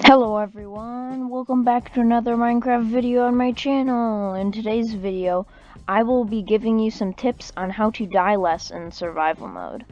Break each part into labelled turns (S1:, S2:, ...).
S1: Hello everyone, welcome back to another Minecraft video on my channel. In today's video, I will be giving you some tips on how to die less in survival mode.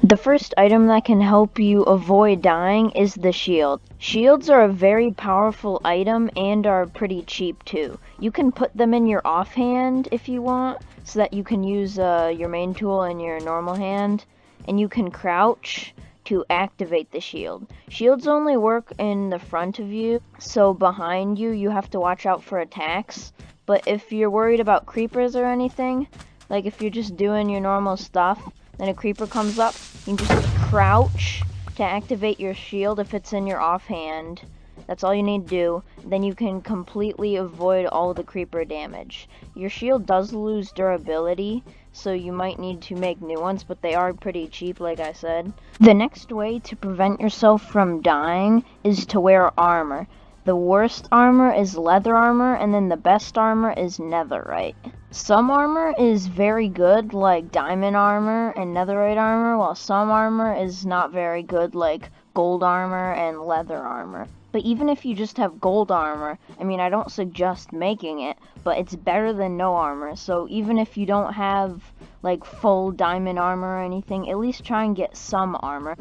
S1: The first item that can help you avoid dying is the shield. Shields are a very powerful item and are pretty cheap too. You can put them in your offhand if you want, so that you can use your main tool in your normal hand, and you can crouch to activate the shield. Shields only work in the front of you, so behind you, you have to watch out for attacks. But if you're worried about creepers or anything, like if you're just doing your normal stuff, then a creeper comes up, you can just crouch to activate your shield if it's in your offhand. That's all you need to do. Then you can completely avoid all the creeper damage. Your shield does lose durability, so you might need to make new ones, but they are pretty cheap, like I said. The next way to prevent yourself from dying is to wear armor. The worst armor is leather armor, and then the best armor is netherite. Some armor is very good, like diamond armor and netherite armor, while some armor is not very good, like gold armor and leather armor. But even if you just have gold armor, I mean, I don't suggest making it, but it's better than no armor. So even if you don't have like full diamond armor or anything, at least try and get some armor.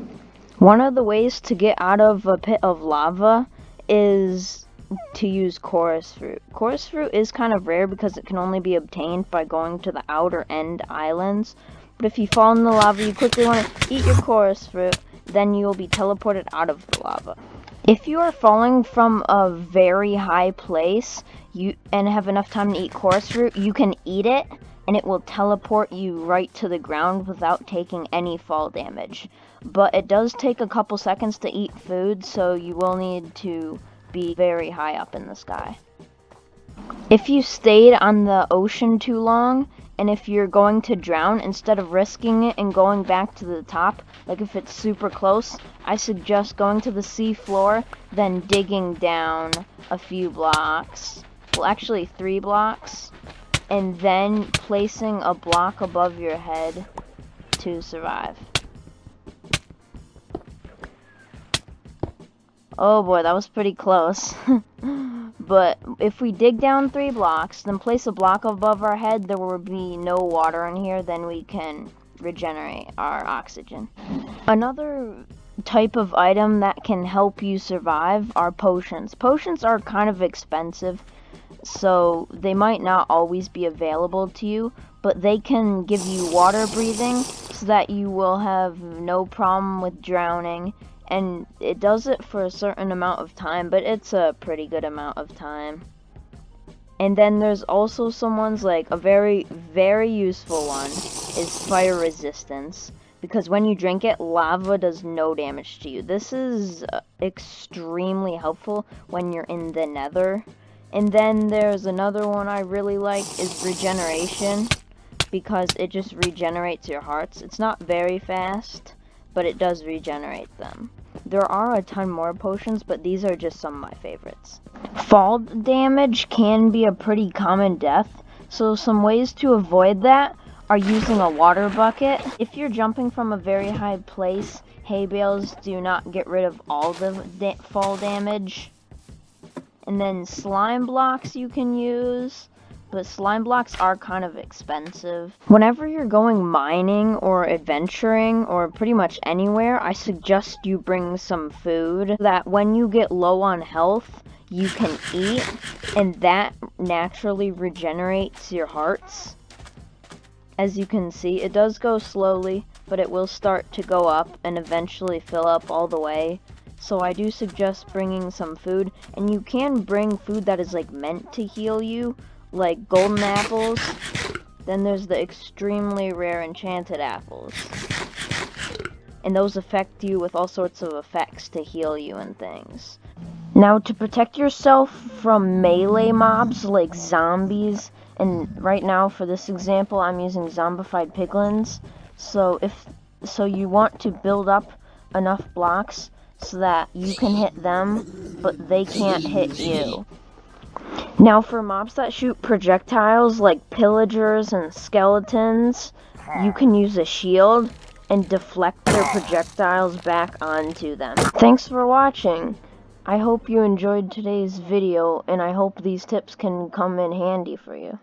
S1: One of the ways to get out of a pit of lava is to use Coarse Fruit. Coarse Fruit is kind of rare because it can only be obtained by going to the outer end islands. But if you fall in the lava, you quickly want to eat your Coarse Fruit, then you will be teleported out of the lava. If you are falling from a very high place and have enough time to eat Coarse Fruit, you can eat it and it will teleport you right to the ground without taking any fall damage. But it does take a couple seconds to eat food, so you will need to be very high up in the sky. If you stayed on the ocean too long, and if you're going to drown, instead of risking it and going back to the top, like if it's super close, I suggest going to the sea floor, then digging down a few blocks, well actually 3 blocks, and then placing a block above your head to survive. Oh boy, that was pretty close. But if we dig down 3 blocks, then place a block above our head, there will be no water in here, then we can regenerate our oxygen. Another type of item that can help you survive are potions. Potions are kind of expensive, so they might not always be available to you, but they can give you water breathing so that you will have no problem with drowning. And it does it for a certain amount of time, but it's a pretty good amount of time. And then there's also some ones, like a very, very useful one is fire resistance. Because when you drink it, lava does no damage to you. This is extremely helpful when you're in the nether. And then there's another one I really like is regeneration, because it just regenerates your hearts. It's not very fast, but it does regenerate them. There are a ton more potions, but these are just some of my favorites. Fall damage can be a pretty common death, so some ways to avoid that are using a water bucket. If you're jumping from a very high place, hay bales do not get rid of all the fall damage. And then slime blocks you can use, but slime blocks are kind of expensive. Whenever you're going mining or adventuring or pretty much anywhere, I suggest you bring some food that when you get low on health, you can eat, and that naturally regenerates your hearts. As you can see, it does go slowly, but it will start to go up and eventually fill up all the way. So I do suggest bringing some food, and you can bring food that is like meant to heal you, like golden apples. Then there's the extremely rare enchanted apples, and those affect you with all sorts of effects to heal you and things. Now, to protect yourself from melee mobs like zombies, and right now for this example I'm using zombified piglins, so you want to build up enough blocks so that you can hit them, but they can't hit you. Now, for mobs that shoot projectiles like pillagers and skeletons, you can use a shield and deflect their projectiles back onto them. Thanks for watching. I hope you enjoyed today's video, and I hope these tips can come in handy for you.